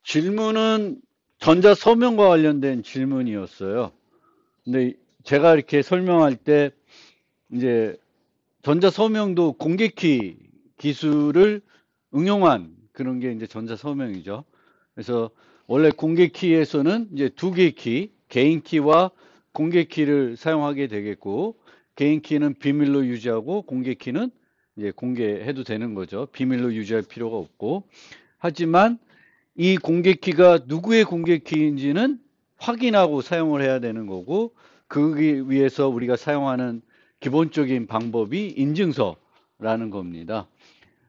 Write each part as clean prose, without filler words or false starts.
질문은 전자서명과 관련된 질문이었어요. 근데 제가 이렇게 설명할 때 이제 전자서명도 공개키 기술을 응용한 그런 게 이제 전자서명이죠. 그래서 원래 공개키에서는 이제 두 개의 키, 개인키와 공개키를 사용하게 되겠고, 개인키는 비밀로 유지하고 공개키는 이제 공개해도 되는 거죠. 비밀로 유지할 필요가 없고. 하지만 이 공개키가 누구의 공개키인지는 확인하고 사용을 해야 되는 거고, 그러기 위해서 우리가 사용하는 기본적인 방법이 인증서라는 겁니다.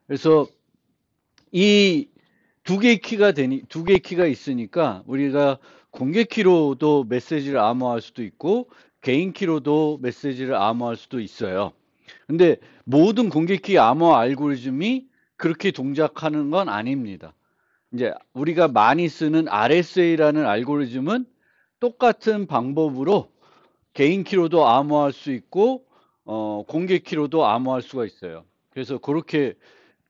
그래서 이 두 개의 키가 있으니까 우리가 공개키로도 메시지를 암호화할 수도 있고 개인키로도 메시지를 암호화할 수도 있어요. 근데 모든 공개키 암호화 알고리즘이 그렇게 동작하는 건 아닙니다. 이제 우리가 많이 쓰는 RSA라는 알고리즘은 똑같은 방법으로 개인키로도 암호화할 수 있고 공개키로도 암호화할 수가 있어요. 그래서 그렇게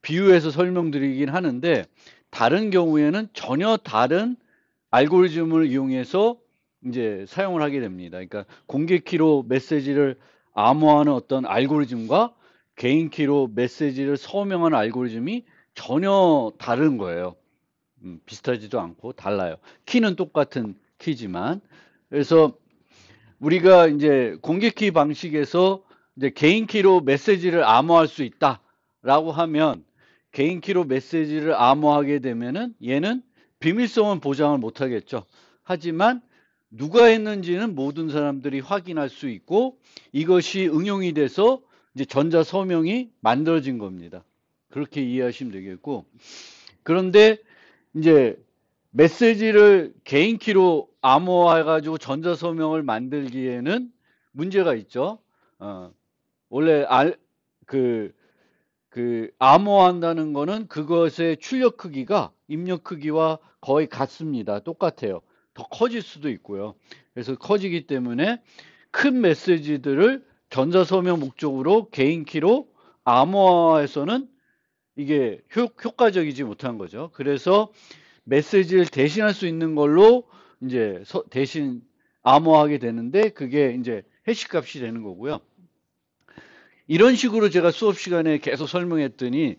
비유해서 설명드리긴 하는데 다른 경우에는 전혀 다른 알고리즘을 이용해서 이제 사용을 하게 됩니다. 그러니까 공개키로 메시지를 암호화하는 어떤 알고리즘과 개인키로 메시지를 서명하는 알고리즘이 전혀 다른 거예요. 비슷하지도 않고 달라요. 키는 똑같은 키지만. 그래서 우리가 이제 공개키 방식에서 이제 개인키로 메시지를 암호화할 수 있다라고 하면 개인키로 메시지를 암호화하게 되면은 얘는 비밀성은 보장을 못 하겠죠. 하지만 누가 했는지는 모든 사람들이 확인할 수 있고 이것이 응용이 돼서 이제 전자 서명이 만들어진 겁니다. 그렇게 이해하시면 되겠고. 그런데 이제 메시지를 개인키로 암호화해가지고 전자서명을 만들기에는 문제가 있죠. 원래 암호화한다는 거는 그것의 출력 크기가 입력 크기와 거의 같습니다. 똑같아요. 더 커질 수도 있고요. 그래서 커지기 때문에 큰 메시지들을 전자서명 목적으로 개인키로 암호화해서는 이게 효과적이지 못한 거죠. 그래서 메시지를 대신할 수 있는 걸로 이제 대신 암호하게 되는데 그게 이제 해시 값이 되는 거고요. 이런 식으로 제가 수업 시간에 계속 설명했더니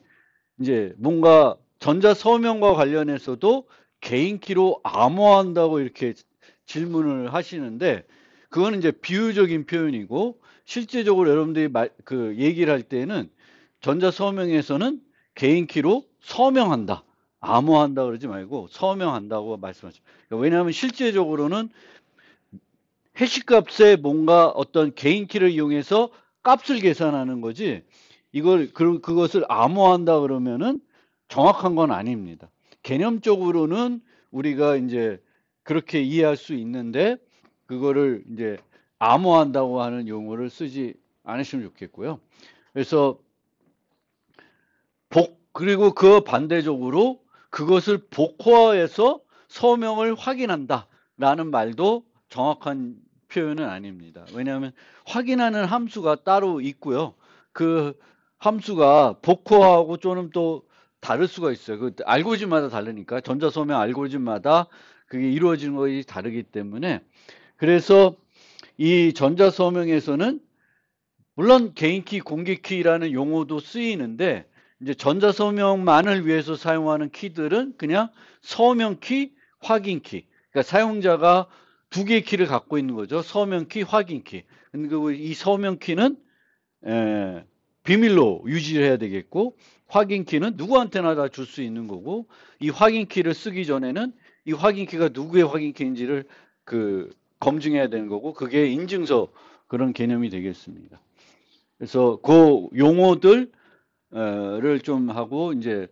이제 뭔가 전자 서명과 관련해서도 개인키로 암호한다고 이렇게 질문을 하시는데 그거는 이제 비유적인 표현이고 실제적으로 여러분들이 얘기를 할 때는 전자 서명에서는 개인키로 서명한다. 암호한다 그러지 말고 서명한다고 말씀하죠. 왜냐하면 실제적으로는 해시값에 뭔가 어떤 개인키를 이용해서 값을 계산하는 거지 그것을 암호한다 그러면은 정확한 건 아닙니다. 개념적으로는 우리가 이제 그렇게 이해할 수 있는데 그거를 이제 암호한다고 하는 용어를 쓰지 않으시면 좋겠고요. 그래서 그리고 그 반대적으로 그것을 복호화해서 서명을 확인한다라는 말도 정확한 표현은 아닙니다. 왜냐하면 확인하는 함수가 따로 있고요. 그 함수가 복호하고 조금 또 다를 수가 있어요. 그 알고리즘마다 다르니까 전자서명 알고리즘마다 그게 이루어지는 것이 다르기 때문에 그래서 이 전자서명에서는 물론 개인키, 공개키라는 용어도 쓰이는데 이제 전자서명만을 위해서 사용하는 키들은 그냥 서명키, 확인키. 그러니까 사용자가 두 개의 키를 갖고 있는 거죠. 서명키, 확인키. 근데 이 서명키는 비밀로 유지를 해야 되겠고 확인키는 누구한테나 다 줄 수 있는 거고 이 확인키를 쓰기 전에는 이 확인키가 누구의 확인키인지를 검증해야 되는 거고 그게 인증서 그런 개념이 되겠습니다. 그래서 그 용어들을 좀 하고 이제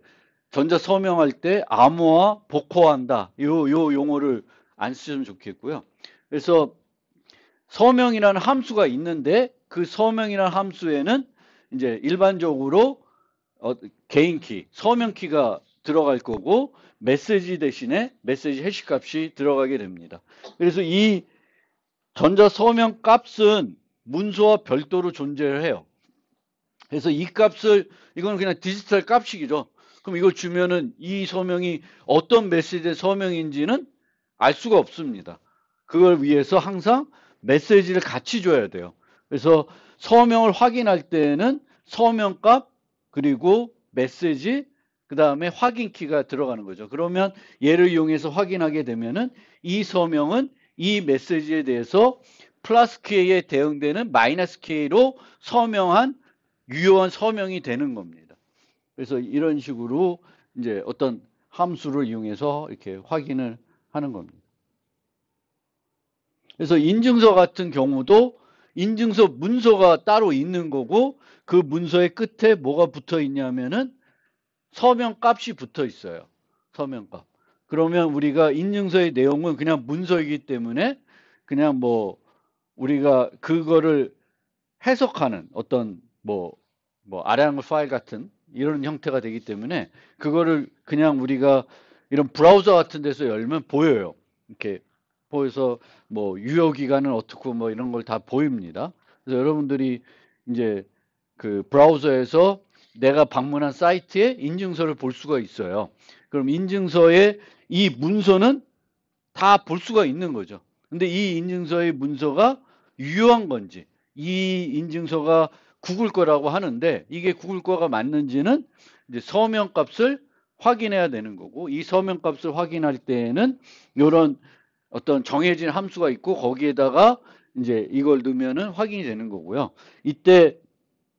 전자 서명할 때 암호화, 복호한다. 요 용어를 안 쓰시면 좋겠고요. 그래서 서명이라는 함수가 있는데 그 서명이라는 함수에는 이제 일반적으로 개인키, 서명키가 들어갈 거고 메시지 대신에 메시지 해시 값이 들어가게 됩니다. 그래서 이 전자 서명 값은 문서와 별도로 존재를 해요. 그래서 이 값을 이거는 그냥 디지털 값이죠. 그럼 이걸 주면은 이 서명이 어떤 메시지의 서명인지는 알 수가 없습니다. 그걸 위해서 항상 메시지를 같이 줘야 돼요. 그래서 서명을 확인할 때에는 서명값 그리고 메시지 그 다음에 확인키가 들어가는 거죠. 그러면 얘를 이용해서 확인하게 되면은 이 서명은 이 메시지에 대해서 플러스 K에 대응되는 마이너스 K로 서명한 유효한 서명이 되는 겁니다. 그래서 이런 식으로 이제 어떤 함수를 이용해서 이렇게 확인을 하는 겁니다. 그래서 인증서 같은 경우도 인증서 문서가 따로 있는 거고 그 문서의 끝에 뭐가 붙어 있냐면은 서명 값이 붙어 있어요. 서명값. 그러면 우리가 인증서의 내용은 그냥 문서이기 때문에 그냥 뭐 우리가 그거를 해석하는 어떤 뭐 아량을 파일 같은 이런 형태가 되기 때문에 그거를 그냥 우리가 이런 브라우저 같은 데서 열면 보여요. 이렇게 보여서 뭐 유효 기간은 어떻고 뭐 이런 걸 다 보입니다. 그래서 여러분들이 이제 그 브라우저에서 내가 방문한 사이트에 인증서를 볼 수가 있어요. 그럼 인증서의 이 문서는 다 볼 수가 있는 거죠. 근데 이 인증서의 문서가 유효한 건지, 이 인증서가 구글 거라고 하는데 이게 구글 거가 맞는지는 이제 서명 값을 확인해야 되는 거고, 이 서명 값을 확인할 때에는 이런 어떤 정해진 함수가 있고 거기에다가 이제 이걸 넣으면은 확인이 되는 거고요. 이때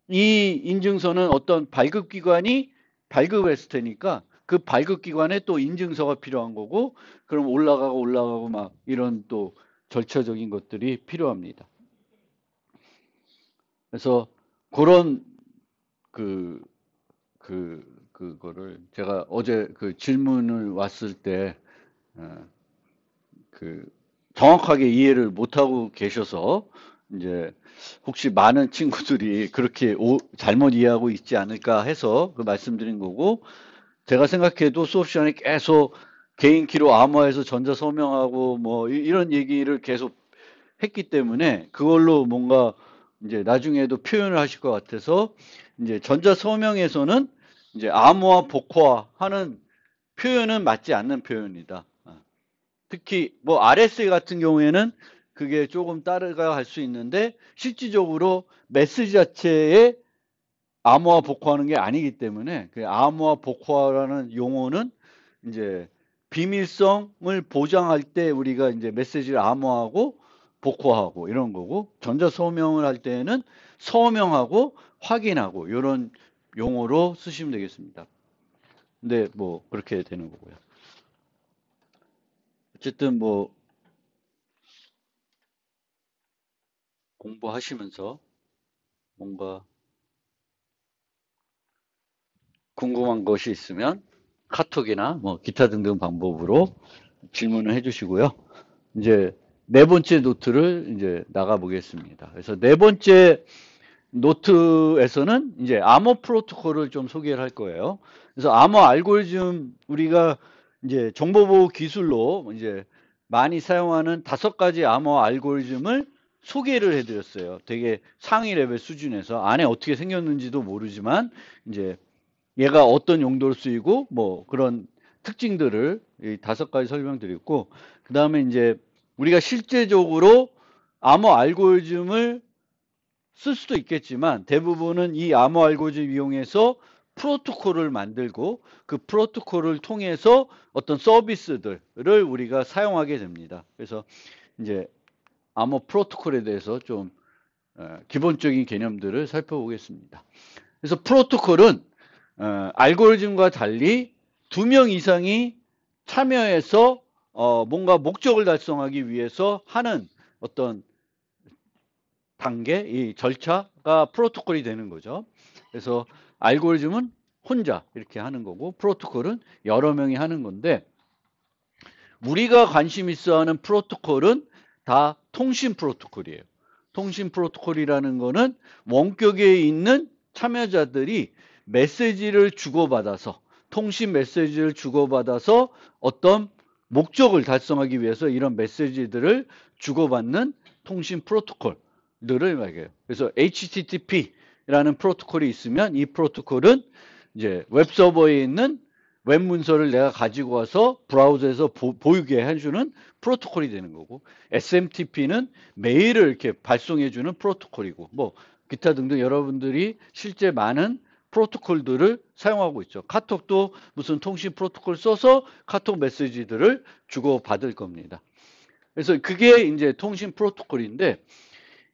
이 인증서는 어떤 발급기관이 발급했을 테니까 그 발급기관에 또 인증서가 필요한 거고, 그럼 올라가고 막 이런 또 절차적인 것들이 필요합니다. 그래서 그런 그거를 제가 어제 그 질문을 왔을 때 정확하게 이해를 못하고 계셔서 이제 혹시 많은 친구들이 그렇게 잘못 이해하고 있지 않을까 해서 그 말씀드린 거고, 제가 생각해도 수업 시간에 계속 개인키로 암호화해서 전자 서명하고 뭐 이런 얘기를 계속 했기 때문에 그걸로 뭔가 이제 나중에도 표현을 하실 것 같아서 이제 전자 서명에서는 이제 암호화 복화하는 표현은 맞지 않는 표현이다. 특히 뭐 RSA 같은 경우에는 그게 조금 따라가 할 수 있는데 실질적으로 메시지 자체에 암호화 복화하는 게 아니기 때문에 그 암호화 복화라는 용어는 이제 비밀성을 보장할 때 우리가 이제 메시지를 암호화하고 복화하고 이런 거고, 전자 서명을 할 때는 서명하고 확인하고 이런 용어로 쓰시면 되겠습니다. 근데 뭐 그렇게 되는 거고요. 어쨌든 뭐 공부하시면서 뭔가 궁금한 것이 있으면 카톡이나 뭐 기타 등등 방법으로 질문을 해주시고요. 이제 네 번째 노트를 이제 나가 보겠습니다. 그래서 네 번째 노트에서는 이제 암호 프로토콜을 좀 소개를 할 거예요. 그래서 암호 알고리즘 우리가 이제 정보보호 기술로 이제 많이 사용하는 5가지 암호 알고리즘을 소개를 해드렸어요. 되게 상위 레벨 수준에서 안에 어떻게 생겼는지도 모르지만 이제 얘가 어떤 용도로 쓰이고 뭐 그런 특징들을 이 5가지 설명드렸고, 그 다음에 이제 우리가 실제적으로 암호 알고리즘을 쓸 수도 있겠지만 대부분은 이 암호 알고리즘 이용해서 프로토콜을 만들고 그 프로토콜을 통해서 어떤 서비스들을 우리가 사용하게 됩니다. 그래서 이제 암호 프로토콜에 대해서 좀 기본적인 개념들을 살펴보겠습니다. 그래서 프로토콜은 알고리즘과 달리 2명 이상이 참여해서 뭔가 목적을 달성하기 위해서 하는 어떤 단계, 이 절차가 프로토콜이 되는 거죠. 그래서 알고리즘은 혼자 이렇게 하는 거고 프로토콜은 여러 명이 하는 건데, 우리가 관심 있어 하는 프로토콜은 다 통신 프로토콜이에요. 통신 프로토콜이라는 거는 원격에 있는 참여자들이 메시지를 주고받아서, 통신 메시지를 주고받아서 어떤 목적을 달성하기 위해서 이런 메시지들을 주고받는 통신 프로토콜들을 말해요. 그래서 HTTP라는 프로토콜이 있으면 이 프로토콜은 이제 웹서버에 있는 웹 문서를 내가 가지고 와서 브라우저에서 보이게 해주는 프로토콜이 되는 거고, SMTP는 메일을 이렇게 발송해주는 프로토콜이고, 뭐 기타 등등 여러분들이 실제 많은 프로토콜들을 사용하고 있죠. 카톡도 무슨 통신 프로토콜 써서 카톡 메시지들을 주고받을 겁니다. 그래서 그게 이제 통신 프로토콜인데,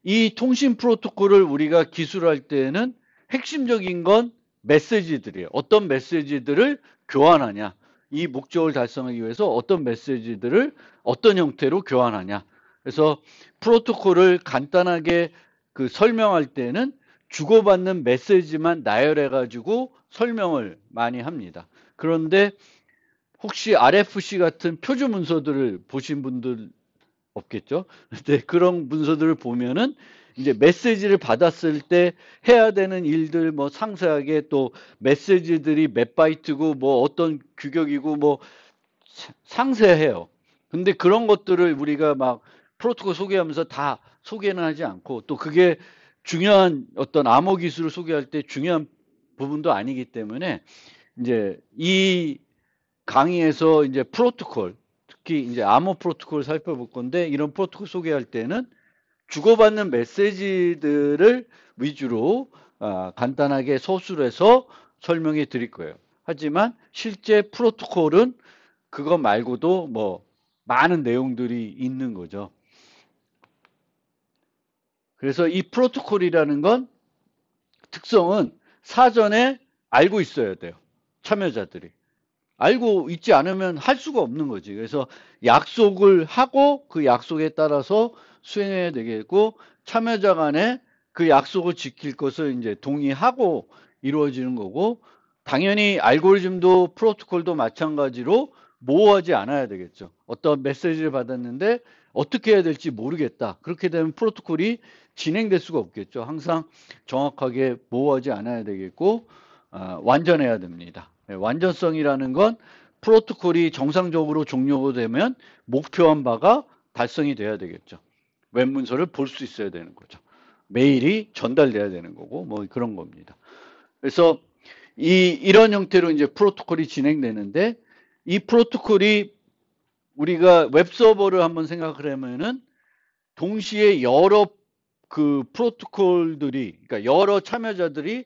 이 통신 프로토콜을 우리가 기술할 때는 핵심적인 건 메시지들이에요. 어떤 메시지들을 교환하냐. 이 목적을 달성하기 위해서 어떤 메시지들을 어떤 형태로 교환하냐. 그래서 프로토콜을 간단하게 설명할 때는 주고받는 메시지만 나열해가지고 설명을 많이 합니다. 그런데 혹시 RFC 같은 표준 문서들을 보신 분들 없겠죠? 근데 그런 문서들을 보면은 이제 메시지를 받았을 때 해야 되는 일들 뭐 상세하게, 또 메시지들이 몇 바이트고 뭐 어떤 규격이고 뭐 상세해요. 근데 그런 것들을 우리가 막 프로토콜 소개하면서 다 소개는 하지 않고, 또 그게 중요한 어떤 암호 기술을 소개할 때 중요한 부분도 아니기 때문에, 이제 이 강의에서 이제 프로토콜, 특히 이제 암호 프로토콜을 살펴볼 건데, 이런 프로토콜 소개할 때는 주고받는 메시지들을 위주로 간단하게 서술해서 설명해 드릴 거예요. 하지만 실제 프로토콜은 그거 말고도 뭐 많은 내용들이 있는 거죠. 그래서 이 프로토콜이라는 건 특성은 사전에 알고 있어야 돼요. 참여자들이. 알고 있지 않으면 할 수가 없는 거지. 그래서 약속을 하고 그 약속에 따라서 수행해야 되겠고, 참여자 간에 그 약속을 지킬 것을 이제 동의하고 이루어지는 거고, 당연히 알고리즘도 프로토콜도 마찬가지로 모호하지 않아야 되겠죠. 어떤 메시지를 받았는데 어떻게 해야 될지 모르겠다. 그렇게 되면 프로토콜이 진행될 수가 없겠죠. 항상 정확하게 모호하지 않아야 되겠고, 완전해야 됩니다. 완전성이라는 건 프로토콜이 정상적으로 종료되면 목표한 바가 달성이 돼야 되겠죠. 웹 문서를 볼 수 있어야 되는 거죠. 메일이 전달돼야 되는 거고, 뭐 그런 겁니다. 그래서 이런 형태로 이제 프로토콜이 진행되는데, 이 프로토콜이 우리가 웹 서버를 한번 생각을 하면은 동시에 여러 프로토콜들이, 그러니까 여러 참여자들이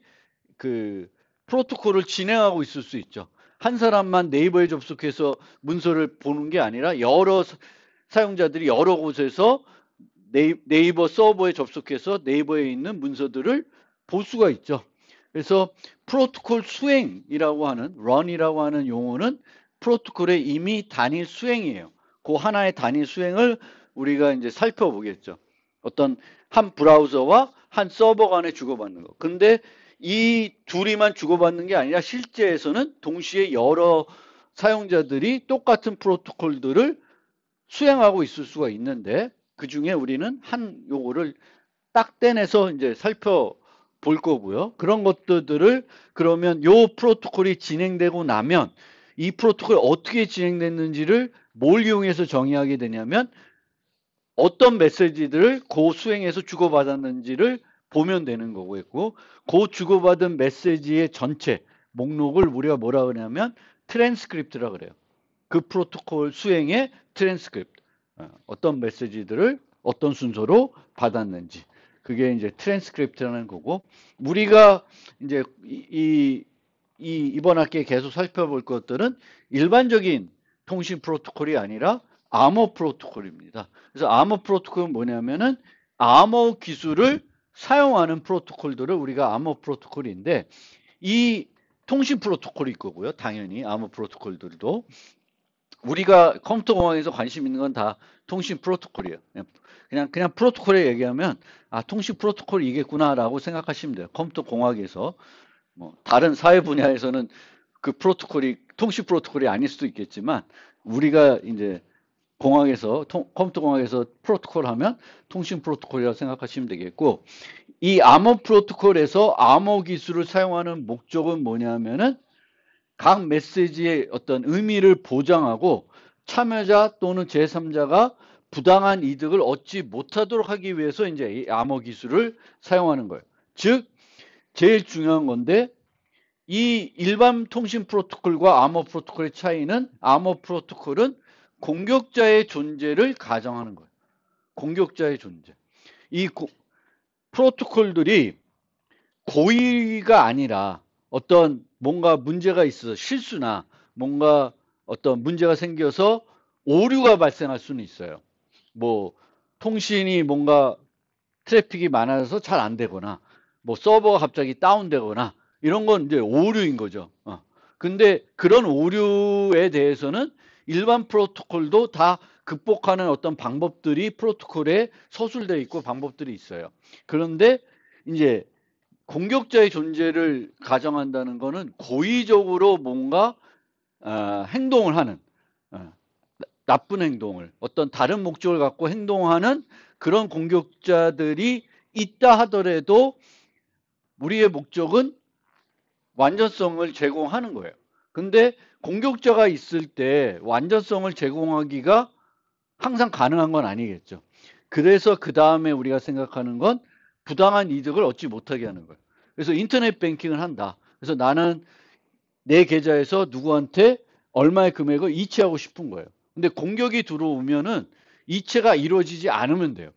프로토콜을 진행하고 있을 수 있죠. 한 사람만 네이버에 접속해서 문서를 보는 게 아니라 여러 사용자들이 여러 곳에서 네이버 서버에 접속해서 네이버에 있는 문서들을 볼 수가 있죠. 그래서 프로토콜 수행이라고 하는, run이라고 하는 용어는 프로토콜의 이미 단일 수행이에요. 그 하나의 단일 수행을 우리가 이제 살펴보겠죠. 어떤 한 브라우저와 한 서버 간에 주고받는 거. 근데 이 둘이만 주고받는 게 아니라 실제에서는 동시에 여러 사용자들이 똑같은 프로토콜들을 수행하고 있을 수가 있는데, 그 중에 우리는 한 요거를 딱 떼내서 이제 살펴볼 거고요. 그런 것들을, 그러면 요 프로토콜이 진행되고 나면 이 프로토콜이 어떻게 진행됐는지를 뭘 이용해서 정의하게 되냐면, 어떤 메시지들을 수행해서 주고받았는지를 보면 되는 거고, 그 주고받은 메시지의 전체 목록을 우리가 뭐라 그러냐면 트랜스크립트라 그래요. 그 프로토콜 수행의 트랜스크립트. 어떤 메시지들을 어떤 순서로 받았는지. 그게 이제 트랜스크립트라는 거고, 우리가 이제 이번 학기에 계속 살펴볼 것들은 일반적인 통신 프로토콜이 아니라 암호 프로토콜입니다. 그래서 암호 프로토콜은 뭐냐면은 암호 기술을 사용하는 프로토콜들을 우리가 암호 프로토콜인데, 이 통신 프로토콜이 있고요. 당연히 암호 프로토콜들도 우리가 컴퓨터 공학에서 관심 있는 건 다 통신 프로토콜이에요. 그냥 프로토콜에 얘기하면 통신 프로토콜이 이겠구나라고 생각하시면 돼요. 컴퓨터 공학에서. 뭐 다른 사회 분야에서는 그 프로토콜이 통신 프로토콜이 아닐 수도 있겠지만, 우리가 이제 공학에서 컴퓨터 공학에서 프로토콜 하면 통신 프로토콜이라고 생각하시면 되겠고, 이 암호 프로토콜에서 암호 기술을 사용하는 목적은 뭐냐면은 각 메시지의 어떤 의미를 보장하고 참여자 또는 제3자가 부당한 이득을 얻지 못하도록 하기 위해서 이제 이 암호 기술을 사용하는 거예요. 즉 제일 중요한 건데, 이 일반 통신 프로토콜과 암호 프로토콜의 차이는 암호 프로토콜은 공격자의 존재를 가정하는 거예요. 공격자의 존재. 이 프로토콜들이 고의가 아니라 어떤 뭔가 문제가 있어서 실수나 뭔가 어떤 문제가 생겨서 오류가 발생할 수는 있어요. 뭐 통신이 뭔가 트래픽이 많아서 잘 안 되거나 뭐 서버가 갑자기 다운되거나 이런 건 이제 오류인 거죠. 근데 그런 오류에 대해서는 일반 프로토콜도 다 극복하는 어떤 방법들이 프로토콜에 서술되어 있고 방법들이 있어요. 그런데 이제 공격자의 존재를 가정한다는 거는 고의적으로 뭔가 행동을 하는 나쁜 행동을 어떤 다른 목적을 갖고 행동하는 그런 공격자들이 있다 하더라도 우리의 목적은 완전성을 제공하는 거예요. 근데 공격자가 있을 때 완전성을 제공하기가 항상 가능한 건 아니겠죠. 그래서 그 다음에 우리가 생각하는 건 부당한 이득을 얻지 못하게 하는 거예요. 그래서 인터넷 뱅킹을 한다. 그래서 나는 내 계좌에서 누구한테 얼마의 금액을 이체하고 싶은 거예요. 근데 공격이 들어오면은 이체가 이루어지지 않으면 돼요.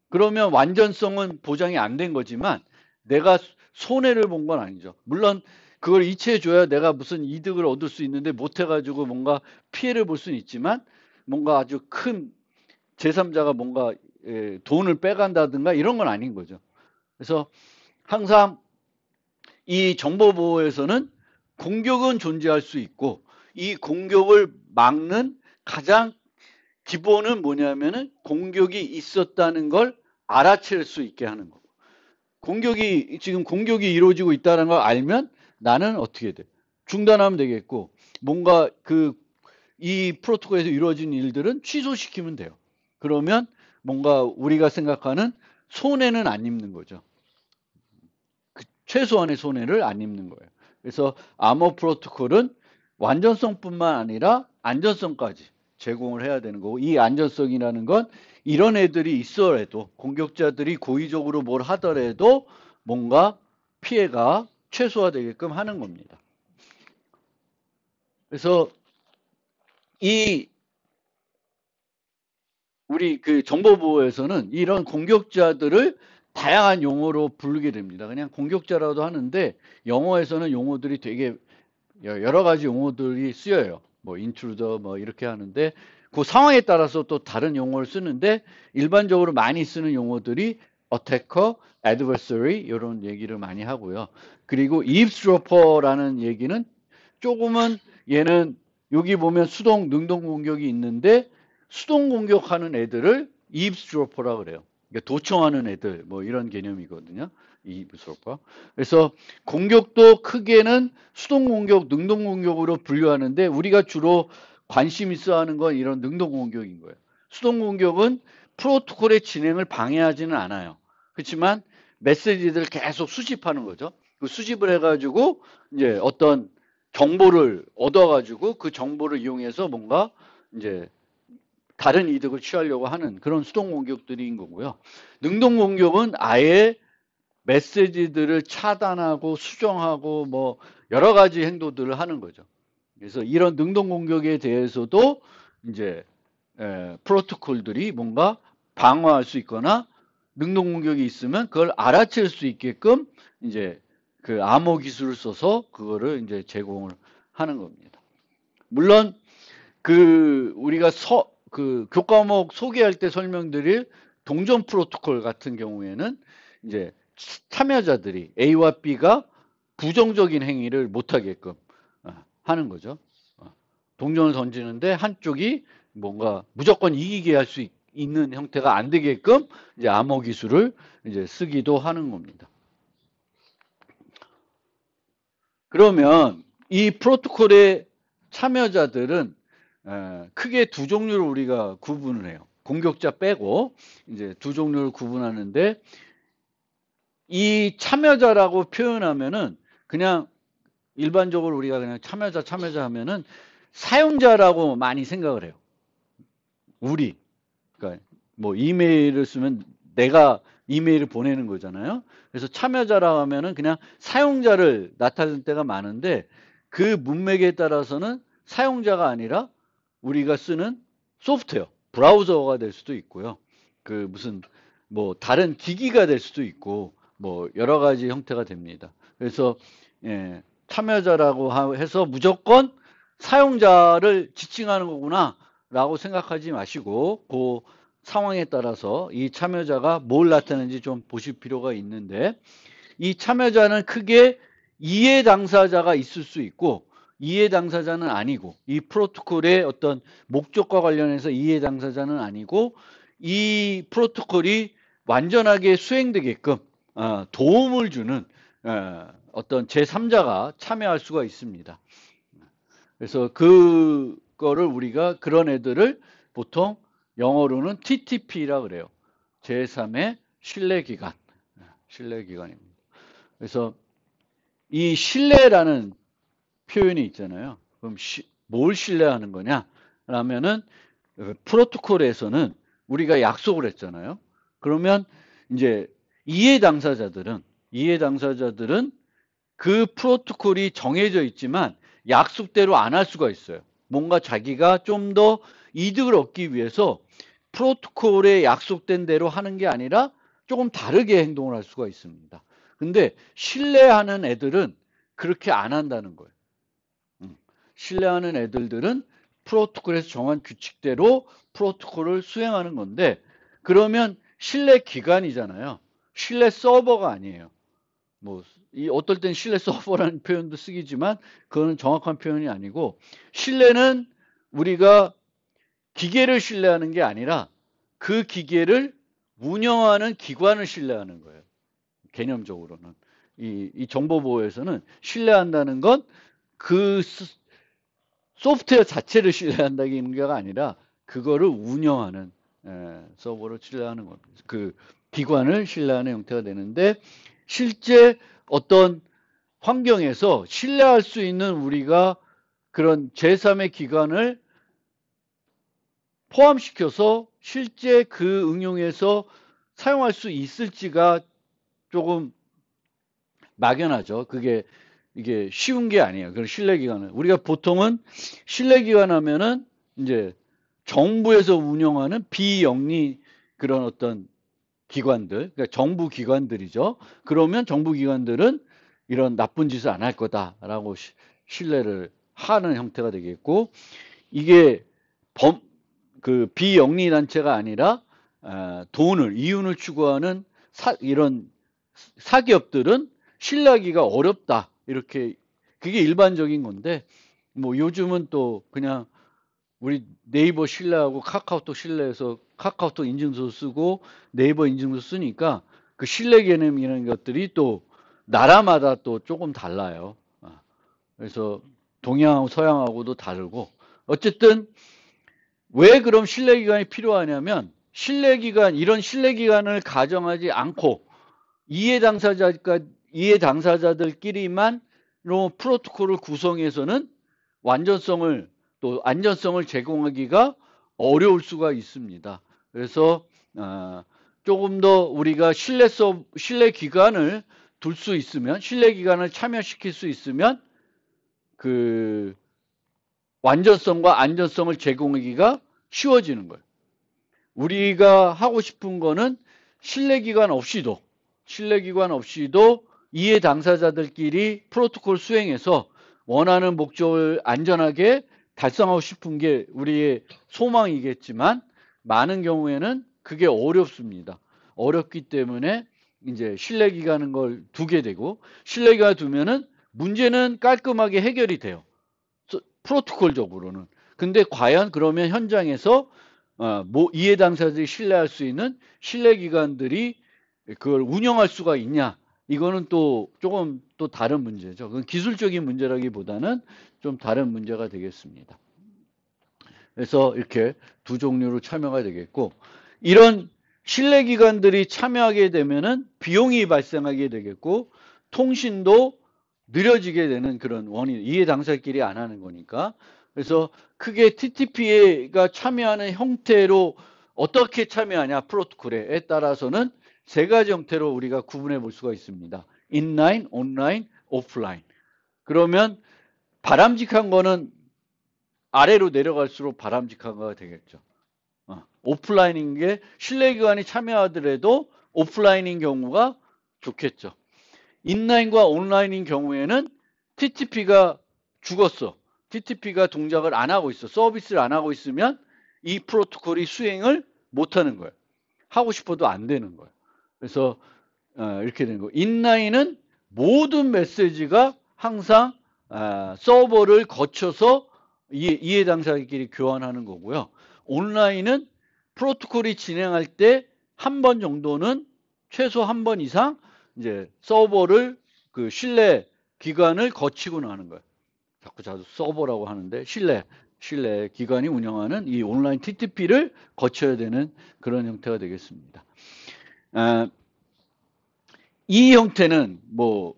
그러면 완전성은 보장이 안 된 거지만 내가 손해를 본 건 아니죠. 물론 그걸 이체해줘야 내가 무슨 이득을 얻을 수 있는데 못해가지고 뭔가 피해를 볼 수는 있지만 뭔가 아주 큰 제3자가 뭔가 돈을 빼간다든가 이런 건 아닌 거죠. 그래서 항상 이 정보보호에서는 공격은 존재할 수 있고 이 공격을 막는 가장 기본은 뭐냐면은 공격이 있었다는 걸 알아챌 수 있게 하는 거고 지금 공격이 이루어지고 있다는 걸 알면 나는 어떻게 돼? 중단하면 되겠고 뭔가 이 프로토콜에서 이루어진 일들은 취소시키면 돼요. 그러면 뭔가 우리가 생각하는 손해는 안 입는 거죠. 최소한의 손해를 안 입는 거예요. 그래서 암호 프로토콜은 완전성뿐만 아니라 안전성까지 제공을 해야 되는 거고 이 안전성이라는 건 이런 애들이 있어도 공격자들이 고의적으로 뭘 하더라도 뭔가 피해가 최소화되게끔 하는 겁니다. 그래서 우리 정보보호에서는 이런 공격자들을 다양한 용어로 부르게 됩니다. 그냥 공격자라도 하는데 영어에서는 용어들이 되게 여러 가지 용어들이 쓰여요. 뭐 intruder 뭐 이렇게 하는데 그 상황에 따라서 또 다른 용어를 쓰는데 일반적으로 많이 쓰는 용어들이 attacker, adversary 이런 얘기를 많이 하고요. 그리고 eavesdropper라는 얘기는 조금은 얘는 여기 보면 수동, 능동 공격이 있는데 수동 공격하는 애들을 eavesdropper라 그래요. 그러니까 도청하는 애들 뭐 이런 개념이거든요. eavesdropper. 그래서 공격도 크게는 수동 공격, 능동 공격으로 분류하는데 우리가 주로 관심 있어 하는 건 이런 능동 공격인 거예요. 수동 공격은 프로토콜의 진행을 방해하지는 않아요. 그렇지만 메시지들을 계속 수집하는 거죠. 그 수집을 해가지고 이제 어떤 정보를 얻어가지고 그 정보를 이용해서 뭔가 이제 다른 이득을 취하려고 하는 그런 수동 공격들인 거고요. 능동 공격은 아예 메시지들을 차단하고 수정하고 뭐 여러 가지 행동들을 하는 거죠. 그래서 이런 능동 공격에 대해서도 이제 프로토콜들이 뭔가 방어할 수 있거나 능동 공격이 있으면 그걸 알아챌 수 있게끔 이제 그 암호 기술을 써서 그거를 이제 제공을 하는 겁니다. 물론 우리가 교과목 소개할 때 설명드릴 동전 프로토콜 같은 경우에는 이제 참여자들이 A와 B가 부정적인 행위를 못하게끔 하는 거죠. 동전을 던지는데 한쪽이 뭔가 무조건 이기게 할 수 있는 형태가 안 되게끔 이제 암호 기술을 이제 쓰기도 하는 겁니다. 그러면 이 프로토콜의 참여자들은 크게 두 종류를 우리가 구분을 해요. 공격자 빼고 이제 두 종류를 구분하는데 이 참여자라고 표현하면은 그냥 일반적으로 우리가 그냥 참여자 하면은 사용자라고 많이 생각을 해요. 그러니까 뭐 이메일을 쓰면 내가 이메일을 보내는 거잖아요. 그래서 참여자라고 하면은 그냥 사용자를 나타낼 때가 많은데 그 문맥에 따라서는 사용자가 아니라 우리가 쓰는 소프트웨어, 브라우저가 될 수도 있고요. 그 무슨 뭐 다른 기기가 될 수도 있고 뭐 여러 가지 형태가 됩니다. 그래서 예, 참여자라고 해서 무조건 사용자를 지칭하는 거구나라고 생각하지 마시고 그 상황에 따라서 이 참여자가 뭘 나타내는지 좀 보실 필요가 있는데 이 참여자는 크게 이해 당사자가 있을 수 있고 이해 당사자는 아니고 이 프로토콜의 어떤 목적과 관련해서 이해 당사자는 아니고 이 프로토콜이 완전하게 수행되게끔 도움을 주는 어떤 제3자가 참여할 수가 있습니다. 그래서 그거를 우리가 그런 애들을 보통 영어로는 TTP라 그래요. 제3의 신뢰기관. 신뢰기관입니다. 그래서 이 신뢰라는 표현이 있잖아요. 그럼 뭘 신뢰하는 거냐? 라면은 프로토콜에서는 우리가 약속을 했잖아요. 그러면 이제 이해 당사자들은 그 프로토콜이 정해져 있지만 약속대로 안 할 수가 있어요. 뭔가 자기가 좀 더 이득을 얻기 위해서 프로토콜에 약속된 대로 하는 게 아니라 조금 다르게 행동을 할 수가 있습니다. 근데 신뢰하는 애들은 그렇게 안 한다는 거예요. 신뢰하는 애들은 프로토콜에서 정한 규칙대로 프로토콜을 수행하는 건데 그러면 신뢰 기관이잖아요. 신뢰 서버가 아니에요. 뭐 어떨 땐 신뢰 서버라는 표현도 쓰기지만 그거는 정확한 표현이 아니고 신뢰는 우리가 기계를 신뢰하는 게 아니라 그 기계를 운영하는 기관을 신뢰하는 거예요. 개념적으로는. 이 정보보호에서는 신뢰한다는 건 그 소프트웨어 자체를 신뢰한다는 게 아니라 그거를 운영하는 서버를 신뢰하는 겁니다. 그 기관을 신뢰하는 형태가 되는데 실제 어떤 환경에서 신뢰할 수 있는 우리가 그런 제3의 기관을 포함시켜서 실제 그 응용에서 사용할 수 있을지가 조금 막연하죠. 이게 쉬운 게 아니에요. 그런 신뢰기관은. 우리가 보통은 신뢰기관 하면은 이제 정부에서 운영하는 비영리 그런 어떤 기관들, 그러니까 정부 기관들이죠. 그러면 정부 기관들은 이런 나쁜 짓을 안 할 거다라고 신뢰를 하는 형태가 되겠고, 이게 그 비영리 단체가 아니라 이윤을 추구하는 이런 사기업들은 신뢰하기가 어렵다. 이렇게 그게 일반적인 건데 뭐 요즘은 또 그냥 우리 네이버 신뢰하고 카카오톡 신뢰해서 카카오톡 인증서 쓰고 네이버 인증서 쓰니까 그 신뢰 개념이라는 것들이 또 나라마다 또 조금 달라요. 그래서 동양하고 서양하고도 다르고 어쨌든 왜 그럼 신뢰기관이 필요하냐면 이런 신뢰기관을 가정하지 않고 이해 당사자들끼리만 프로토콜을 구성해서는 완전성을 또 안전성을 제공하기가 어려울 수가 있습니다. 그래서 조금 더 우리가 신뢰 기관을 둘 수 있으면 신뢰 기관을 참여시킬 수 있으면 그 완전성과 안전성을 제공하기가 쉬워지는 거예요. 우리가 하고 싶은 거는 신뢰 기관 없이도 이해 당사자들끼리 프로토콜 수행해서 원하는 목적을 안전하게 달성하고 싶은 게 우리의 소망이겠지만 많은 경우에는 그게 어렵습니다. 어렵기 때문에 이제 신뢰기관은 걸 두게 되고 신뢰기관 두면은 문제는 깔끔하게 해결이 돼요. 프로토콜적으로는. 근데 과연 그러면 현장에서 이해 당사자들이 신뢰할 수 있는 신뢰기관들이 그걸 운영할 수가 있냐? 이거는 또 조금 또 다른 문제죠. 그건 기술적인 문제라기보다는 좀 다른 문제가 되겠습니다. 그래서 이렇게 두 종류로 참여가 되겠고 이런 신뢰기관들이 참여하게 되면은 비용이 발생하게 되겠고 통신도 느려지게 되는 그런 원인, 이해 당사자끼리 안 하는 거니까. 그래서 크게 TTP가 참여하는 형태로 어떻게 참여하냐 프로토콜에 따라서는 세 가지 형태로 우리가 구분해 볼 수가 있습니다. 인라인, 온라인, 오프라인. 그러면 바람직한 거는 아래로 내려갈수록 바람직한 거가 되겠죠. 오프라인인 게 실내기관이 참여하더라도 오프라인인 경우가 좋겠죠. 인라인과 온라인인 경우에는 TTP가 죽었어. TTP가 동작을 안 하고 있어. 서비스를 안 하고 있으면 이 프로토콜이 수행을 못 하는 거예요. 하고 싶어도 안 되는 거예요. 그래서 이렇게 되는 거예요. 인라인은 모든 메시지가 항상 서버를 거쳐서 이해 당사자끼리 교환하는 거고요. 온라인은 프로토콜이 진행할 때 한 번 정도는 최소 한 번 이상 이제 서버를 그 신뢰 기관을 거치고 하는 거예요. 자꾸 서버라고 하는데 신뢰 기관이 운영하는 이 온라인 TTP를 거쳐야 되는 그런 형태가 되겠습니다. 이 형태는 뭐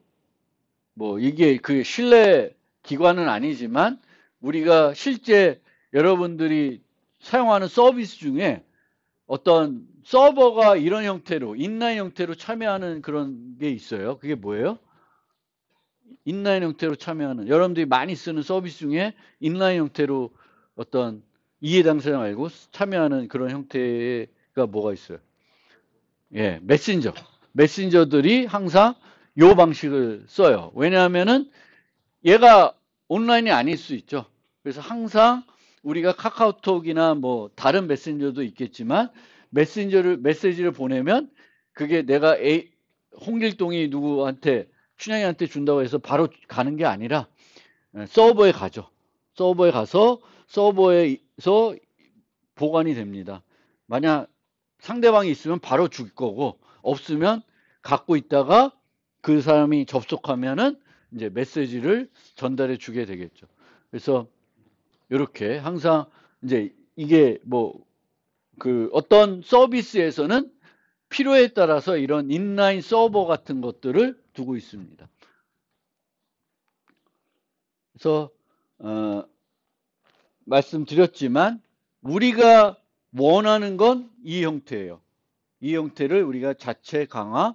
이게 그 신뢰 기관은 아니지만 우리가 실제 여러분들이 사용하는 서비스 중에 어떤 서버가 이런 형태로 인라인 형태로 참여하는 그런 게 있어요. 그게 뭐예요? 인라인 형태로 참여하는 여러분들이 많이 쓰는 서비스 중에 인라인 형태로 어떤 이해 당사자 말고 참여하는 그런 형태가 뭐가 있어요? 예, 메신저들이 항상 요 방식을 써요. 왜냐하면은 얘가 온라인이 아닐 수 있죠. 그래서 항상 우리가 카카오톡이나 뭐 다른 메신저도 있겠지만 메시지를 보내면 그게 내가 홍길동이 누구한테 춘향이한테 준다고 해서 바로 가는 게 아니라 서버에 가죠. 서버에 가서 서버에서 보관이 됩니다. 만약 상대방이 있으면 바로 줄 거고 없으면 갖고 있다가 그 사람이 접속하면은 이제 메시지를 전달해 주게 되겠죠. 그래서 이렇게 항상 이제 이게 뭐 그 어떤 서비스에서는 필요에 따라서 이런 인라인 서버 같은 것들을 두고 있습니다. 그래서 말씀드렸지만 우리가 원하는 건 이 형태예요. 이 형태를 우리가 자체 강화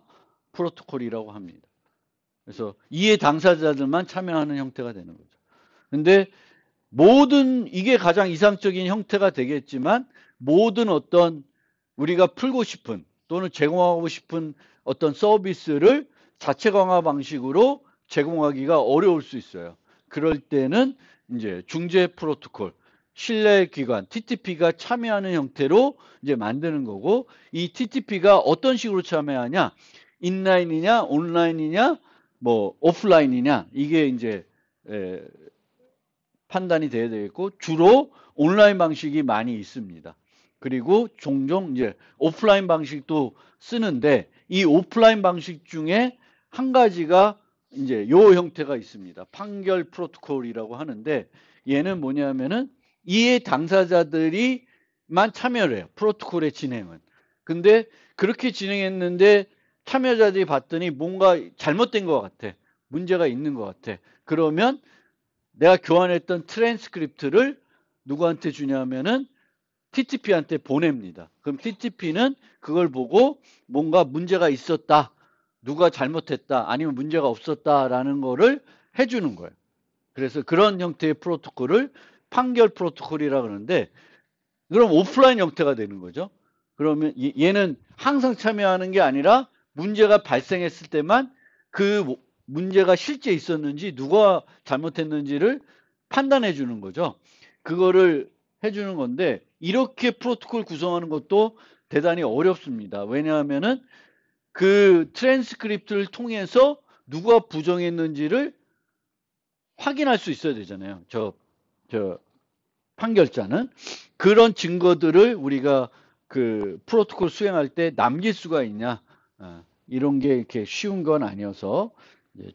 프로토콜이라고 합니다. 그래서 이해 당사자들만 참여하는 형태가 되는 거죠. 근데 이게 가장 이상적인 형태가 되겠지만 모든 어떤 우리가 풀고 싶은 또는 제공하고 싶은 어떤 서비스를 자체 강화 방식으로 제공하기가 어려울 수 있어요. 그럴 때는 이제 중재 프로토콜, 신뢰기관, TTP가 참여하는 형태로 이제 만드는 거고, 이 TTP가 어떤 식으로 참여하냐, 인라인이냐, 온라인이냐, 뭐 오프라인이냐, 이게 이제 판단이 돼야 되겠고, 주로 온라인 방식이 많이 있습니다. 그리고 종종 이제 오프라인 방식도 쓰는데, 이 오프라인 방식 중에 한 가지가 이제 요 형태가 있습니다. 판결 프로토콜이라고 하는데, 얘는 뭐냐면은 이해 당사자들이만 참여를 해요. 프로토콜의 진행은. 근데 그렇게 진행했는데 참여자들이 봤더니 뭔가 잘못된 것 같아. 문제가 있는 것 같아. 그러면 내가 교환했던 트랜스크립트를 누구한테 주냐면은 TTP한테 보냅니다. 그럼 TTP는 그걸 보고 뭔가 문제가 있었다, 누가 잘못했다, 아니면 문제가 없었다라는 거를 해주는 거예요. 그래서 그런 형태의 프로토콜을 판결 프로토콜이라고 그러는데, 그럼 오프라인 형태가 되는 거죠. 그러면 얘는 항상 참여하는 게 아니라 문제가 발생했을 때만 그 문제가 실제 있었는지 누가 잘못했는지를 판단해 주는 거죠. 그거를 해주는 건데, 이렇게 프로토콜 구성하는 것도 대단히 어렵습니다. 왜냐하면은 그 트랜스크립트를 통해서 누가 부정했는지를 확인할 수 있어야 되잖아요. 저 판결자는. 그런 증거들을 우리가 그 프로토콜 수행할 때 남길 수가 있냐, 이런 게 이렇게 쉬운 건 아니어서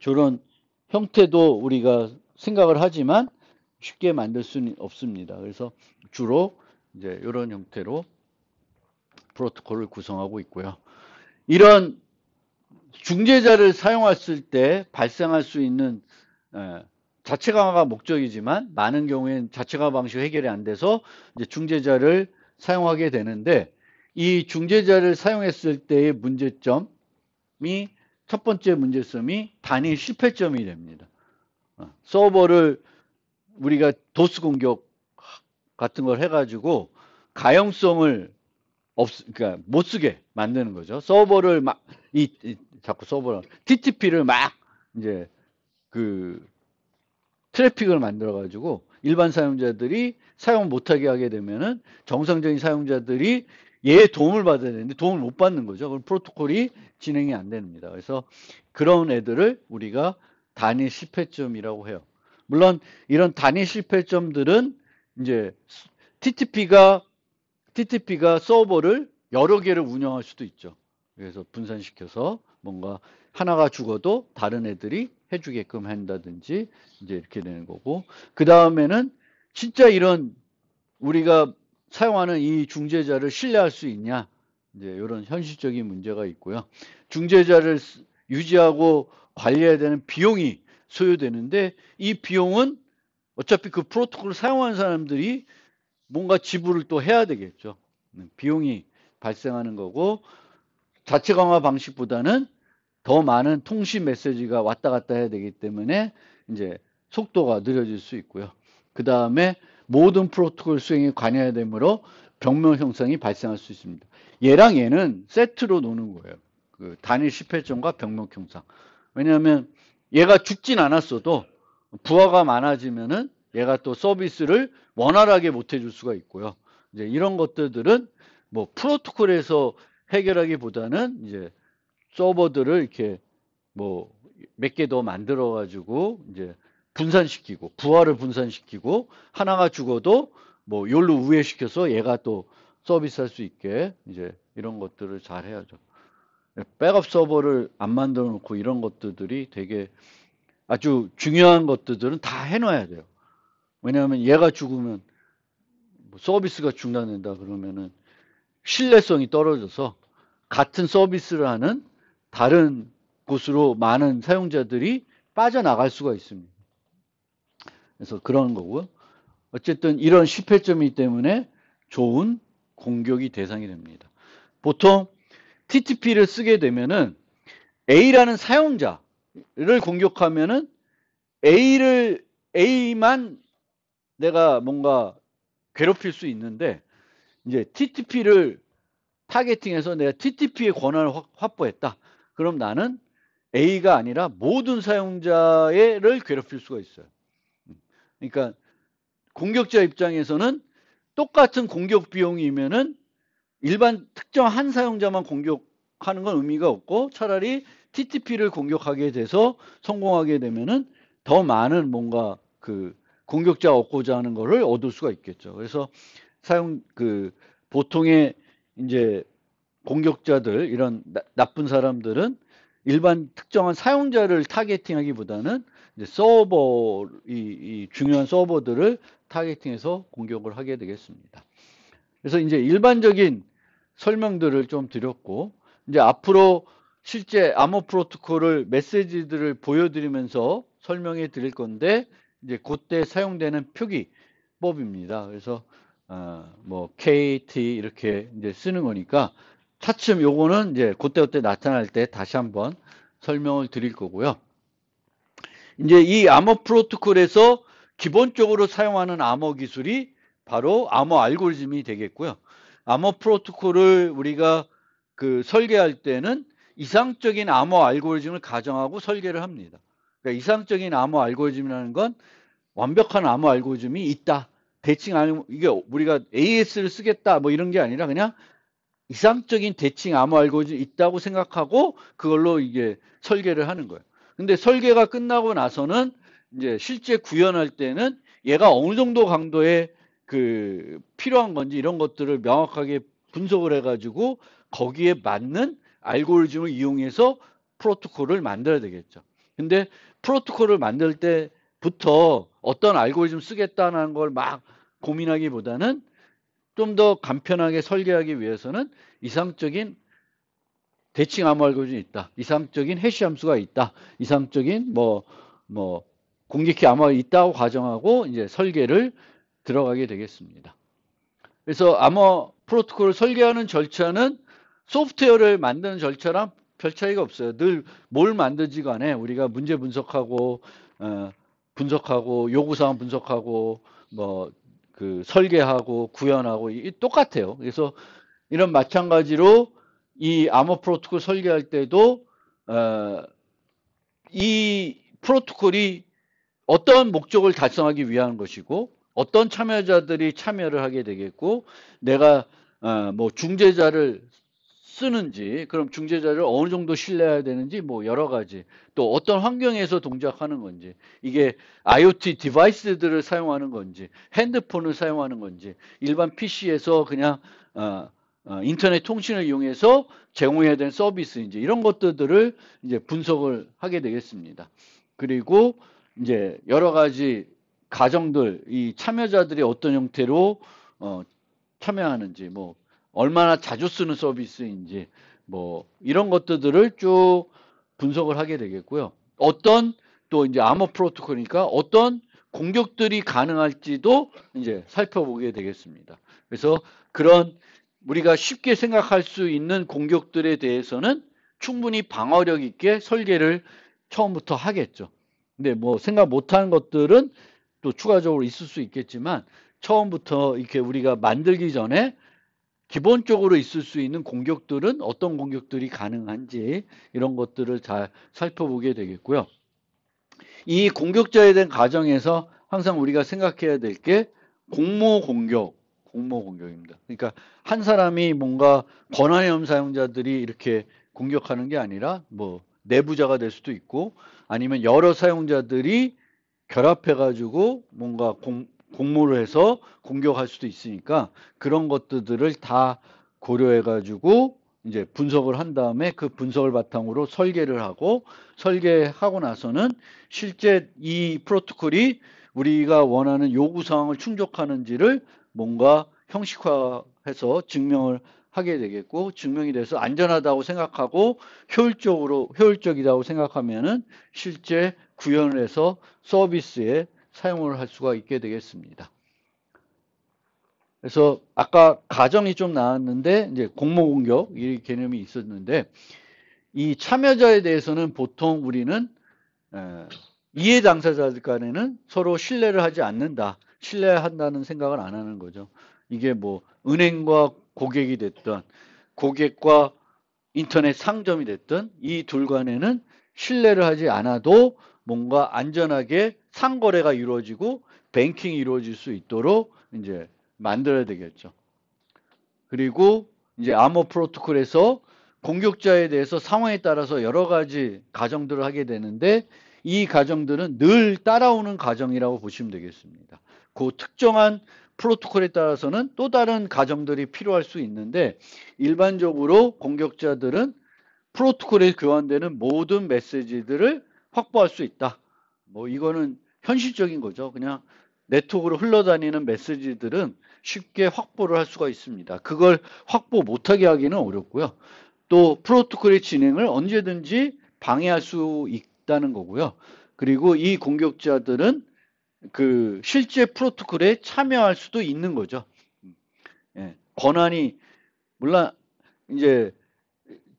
저런 형태도 우리가 생각을 하지만 쉽게 만들 수는 없습니다. 그래서 주로 이제 이런 형태로 프로토콜을 구성하고 있고요. 이런 중재자를 사용했을 때 발생할 수 있는 자체 강화가 목적이지만 많은 경우엔 자체 강화 방식 해결이 안 돼서 이제 중재자를 사용하게 되는데, 이 중재자를 사용했을 때의 문제점이 첫 번째 문제점이 단일 실패점이 됩니다. 서버를 우리가 도스 공격 같은 걸 해가지고 가용성을 그러니까 못 쓰게 만드는 거죠. 서버를 막 자꾸 서버를 TTP를 막 이제 그 트래픽을 만들어 가지고 일반 사용자들이 사용 못하게 하게 되면은 정상적인 사용자들이 얘의 도움을 받아야 되는데 도움을 못 받는 거죠. 그럼 프로토콜이 진행이 안 됩니다. 그래서 그런 애들을 우리가 단일 실패점이라고 해요. 물론 이런 단일 실패점들은 이제 TTP가 서버를 여러 개를 운영할 수도 있죠. 그래서 분산시켜서 뭔가 하나가 죽어도 다른 애들이 해주게끔 한다든지 이제 이렇게 되는 거고, 그 다음에는 진짜 이런 우리가 사용하는 이 중재자를 신뢰할 수 있냐, 이제 이런 현실적인 문제가 있고요. 중재자를 유지하고 관리해야 되는 비용이 소요되는데, 이 비용은 어차피 그 프로토콜을 사용하는 사람들이 뭔가 지불을 또 해야 되겠죠. 비용이 발생하는 거고, 자체 강화 방식보다는 더 많은 통신 메시지가 왔다 갔다 해야 되기 때문에 이제 속도가 느려질 수 있고요. 그 다음에 모든 프로토콜 수행에 관여해야 되므로 병명 형성이 발생할 수 있습니다. 얘랑 얘는 세트로 노는 거예요. 그 단일 실패점과 병명 형성. 왜냐하면 얘가 죽진 않았어도 부하가 많아지면은 얘가 또 서비스를 원활하게 못 해줄 수가 있고요. 이제 이런 것들은 뭐 프로토콜에서 해결하기보다는 이제 서버들을 이렇게 뭐 몇 개 더 만들어 가지고 이제 분산시키고 부하를 분산시키고 하나가 죽어도 뭐 요로 우회시켜서 얘가 또 서비스할 수 있게 이제 이런 것들을 잘 해야죠. 백업 서버를 안 만들어 놓고 이런 것들이 되게 아주 중요한 것들은 다 해놔야 돼요. 왜냐하면 얘가 죽으면 서비스가 중단된다 그러면은 신뢰성이 떨어져서 같은 서비스를 하는 다른 곳으로 많은 사용자들이 빠져나갈 수가 있습니다. 그래서 그런 거고요. 어쨌든 이런 실패점이기 때문에 좋은 공격이 대상이 됩니다. 보통 TTP를 쓰게 되면은 A라는 사용자를 공격하면은 A만 내가 뭔가 괴롭힐 수 있는데, 이제 TTP를 타겟팅해서 내가 TTP의 권한을 확보했다. 그럼 나는 A가 아니라 모든 사용자를 괴롭힐 수가 있어요. 그러니까 공격자 입장에서는 똑같은 공격 비용이면은 일반 특정 한 사용자만 공격하는 건 의미가 없고, 차라리 TTP를 공격하게 돼서 성공하게 되면은 더 많은 뭔가 그 공격자가 얻고자 하는 거를 얻을 수가 있겠죠. 그래서 보통의 이제 공격자들, 이런 나쁜 사람들은 일반 특정한 사용자를 타겟팅하기보다는 이제 이 중요한 서버들을 타겟팅해서 공격을 하게 되겠습니다. 그래서 이제 일반적인 설명들을 좀 드렸고, 이제 앞으로 실제 암호 프로토콜을 메시지들을 보여드리면서 설명해 드릴 건데, 이제 그때 사용되는 표기법입니다. 그래서 뭐 KT 이렇게 이제 쓰는 거니까 차츰 요거는 이제 그때 나타날 때 다시 한번 설명을 드릴 거고요. 이제 이 암호 프로토콜에서 기본적으로 사용하는 암호 기술이 바로 암호 알고리즘이 되겠고요. 암호 프로토콜을 우리가 설계할 때는 이상적인 암호 알고리즘을 가정하고 설계를 합니다. 그러니까 이상적인 암호 알고리즘이라는 건 완벽한 암호 알고리즘이 있다. 대칭 아니면 이게 우리가 AS를 쓰겠다 뭐 이런 게 아니라 그냥 이상적인 대칭 암호 알고리즘이 있다고 생각하고 그걸로 이게 설계를 하는 거예요. 근데 설계가 끝나고 나서는 이제 실제 구현할 때는 얘가 어느 정도 강도의 필요한 건지 이런 것들을 명확하게 분석을 해가지고 거기에 맞는 알고리즘을 이용해서 프로토콜을 만들어야 되겠죠. 근데 프로토콜을 만들 때부터 어떤 알고리즘 쓰겠다는 걸 막 고민하기보다는 좀 더 간편하게 설계하기 위해서는 이상적인 대칭 암호 알고리즘이 있다. 이상적인 해시 함수가 있다. 이상적인 공격키 암호가 있다고 가정하고 이제 설계를 들어가게 되겠습니다. 그래서 암호 프로토콜을 설계하는 절차는 소프트웨어를 만드는 절차랑 별 차이가 없어요. 늘 뭘 만들지 간에 우리가 문제 분석하고 분석하고 요구사항 분석하고 뭐 그 설계하고 구현하고 똑같아요. 그래서 이런 마찬가지로 이 암호 프로토콜 설계할 때도 이 프로토콜이 어떤 목적을 달성하기 위한 것이고 어떤 참여자들이 참여를 하게 되겠고 내가 뭐 중재자를 쓰는지 그럼 중재자를 어느 정도 신뢰해야 되는지 뭐 여러 가지 또 어떤 환경에서 동작하는 건지 이게 IoT 디바이스들을 사용하는 건지 핸드폰을 사용하는 건지 일반 PC에서 그냥 인터넷 통신을 이용해서 제공해야 되는 서비스인지 이런 것들을 이제 분석을 하게 되겠습니다. 그리고 이제 여러 가지 가정들 이 참여자들이 어떤 형태로 참여하는지 뭐 얼마나 자주 쓰는 서비스인지 뭐 이런 것들을 쭉 분석을 하게 되겠고요. 어떤 또 이제 암호 프로토콜이니까 어떤 공격들이 가능할지도 이제 살펴보게 되겠습니다. 그래서 그런 우리가 쉽게 생각할 수 있는 공격들에 대해서는 충분히 방어력 있게 설계를 처음부터 하겠죠. 근데 뭐 생각 못하는 것들은 또 추가적으로 있을 수 있겠지만 처음부터 이렇게 우리가 만들기 전에 기본적으로 있을 수 있는 공격들은 어떤 공격들이 가능한지 이런 것들을 잘 살펴보게 되겠고요. 이 공격자에 대한 가정에서 항상 우리가 생각해야 될 게 공모공격입니다. 그러니까 한 사람이 뭔가 권한이 없는 사용자들이 이렇게 공격하는 게 아니라 뭐 내부자가 될 수도 있고 아니면 여러 사용자들이 결합해가지고 뭔가 공모를 해서 공격할 수도 있으니까 그런 것들을 다 고려해가지고 이제 분석을 한 다음에 그 분석을 바탕으로 설계를 하고 설계하고 나서는 실제 이 프로토콜이 우리가 원하는 요구사항을 충족하는지를 뭔가 형식화해서 증명을 하게 되겠고 증명이 돼서 안전하다고 생각하고 효율적이라고 생각하면은 실제 구현을 해서 서비스에 사용을 할 수가 있게 되겠습니다. 그래서 아까 가정이 좀 나왔는데 이제 공모공격 이 개념이 있었는데 이 참여자에 대해서는 보통 우리는 이해 당사자들 간에는 서로 신뢰를 하지 않는다. 신뢰한다는 생각을 안 하는 거죠. 이게 뭐 은행과 고객이 됐든 고객과 인터넷 상점이 됐든 이 둘 간에는 신뢰를 하지 않아도 뭔가 안전하게 상거래가 이루어지고 뱅킹이 이루어질 수 있도록 이제 만들어야 되겠죠. 그리고 이제 암호 프로토콜에서 공격자에 대해서 상황에 따라서 여러 가지 가정들을 하게 되는데 이 가정들은 늘 따라오는 가정이라고 보시면 되겠습니다. 그 특정한 프로토콜에 따라서는 또 다른 가정들이 필요할 수 있는데 일반적으로 공격자들은 프로토콜에 교환되는 모든 메시지들을 확보할 수 있다. 뭐 이거는 현실적인 거죠. 그냥 네트워크로 흘러다니는 메시지들은 쉽게 확보를 할 수가 있습니다. 그걸 확보 못하게 하기는 어렵고요. 또 프로토콜의 진행을 언제든지 방해할 수 있다는 거고요. 그리고 이 공격자들은 그 실제 프로토콜에 참여할 수도 있는 거죠. 예, 권한이 물론 이제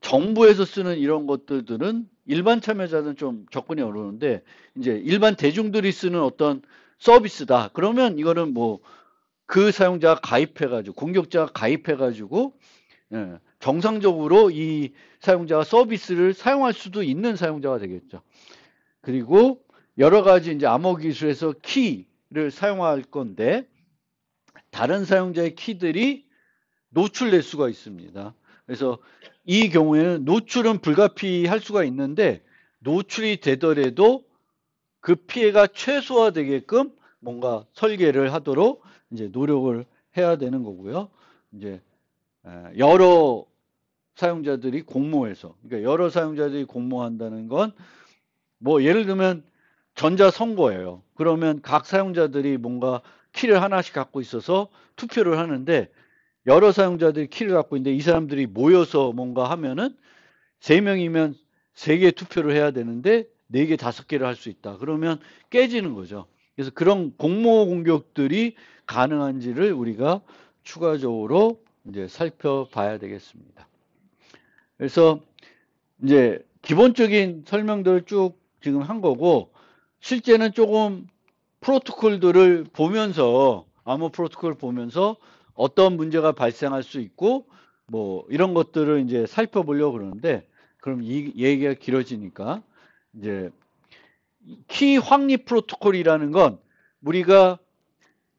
정부에서 쓰는 이런 것들은 일반 참여자는 좀 접근이 어려운데 이제 일반 대중들이 쓰는 어떤 서비스다. 그러면 이거는 뭐 그 사용자가 가입해가지고 공격자가 가입해가지고 정상적으로 이 사용자가 서비스를 사용할 수도 있는 사용자가 되겠죠. 그리고 여러 가지 이제 암호 기술에서 키를 사용할 건데 다른 사용자의 키들이 노출될 수가 있습니다. 그래서 이 경우에는 노출은 불가피할 수가 있는데 노출이 되더라도 그 피해가 최소화되게끔 뭔가 설계를 하도록 이제 노력을 해야 되는 거고요. 이제 여러 사용자들이 공모해서 그러니까 여러 사용자들이 공모한다는 건 뭐 예를 들면 전자선거예요. 그러면 각 사용자들이 뭔가 키를 하나씩 갖고 있어서 투표를 하는데 여러 사용자들이 키를 갖고 있는데 이 사람들이 모여서 뭔가 하면은 3명이면 3개 투표를 해야 되는데 4개, 5개를 할 수 있다. 그러면 깨지는 거죠. 그래서 그런 공모 공격들이 가능한지를 우리가 추가적으로 이제 살펴봐야 되겠습니다. 그래서 이제 기본적인 설명들을 쭉 지금 한 거고, 실제는 조금 프로토콜들을 보면서, 암호 프로토콜을 보면서 어떤 문제가 발생할 수 있고, 뭐 이런 것들을 이제 살펴보려고 그러는데, 그럼 이 얘기가 길어지니까 이제 키 확립 프로토콜이라는 건 우리가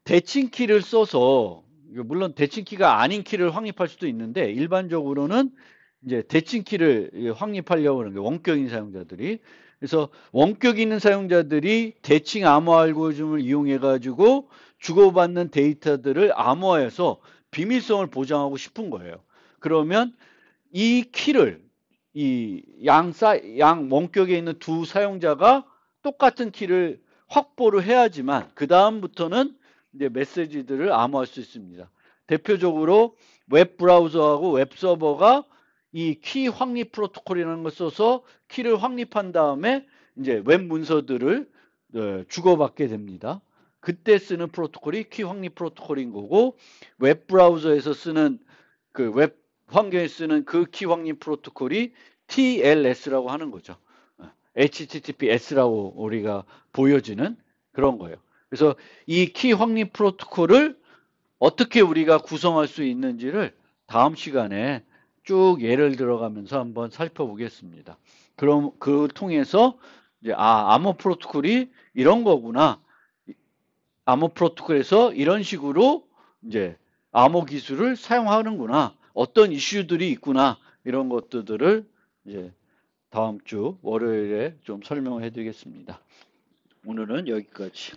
대칭 키를 써서, 물론 대칭 키가 아닌 키를 확립할 수도 있는데, 일반적으로는 이제 대칭 키를 확립하려고 하는 게 원격인 사용자들이. 그래서 원격 있는 사용자들이 대칭 암호 알고리즘을 이용해 가지고 주고받는 데이터들을 암호화해서 비밀성을 보장하고 싶은 거예요. 그러면 이 키를 이 양 원격에 있는 두 사용자가 똑같은 키를 확보를 해야지만 그 다음부터는 이제 메시지들을 암호할 수 있습니다. 대표적으로 웹 브라우저하고 웹 서버가 이 키 확립 프로토콜이라는 걸 써서 키를 확립한 다음에 이제 웹 문서들을 주고받게 됩니다. 그때 쓰는 프로토콜이 키 확립 프로토콜인 거고, 웹 브라우저에서 쓰는 그 웹 환경에 쓰는 그 키 확립 프로토콜이 TLS라고 하는 거죠. HTTPS라고 우리가 보여지는 그런 거예요. 그래서 이 키 확립 프로토콜을 어떻게 우리가 구성할 수 있는지를 다음 시간에 쭉 예를 들어가면서 한번 살펴보겠습니다. 그럼 그걸 통해서 이제 암호 프로토콜이 이런 거구나. 암호 프로토콜에서 이런 식으로 이제 암호 기술을 사용하는구나. 어떤 이슈들이 있구나. 이런 것들을 이제 다음 주 월요일에 좀 설명해 드리겠습니다. 오늘은 여기까지.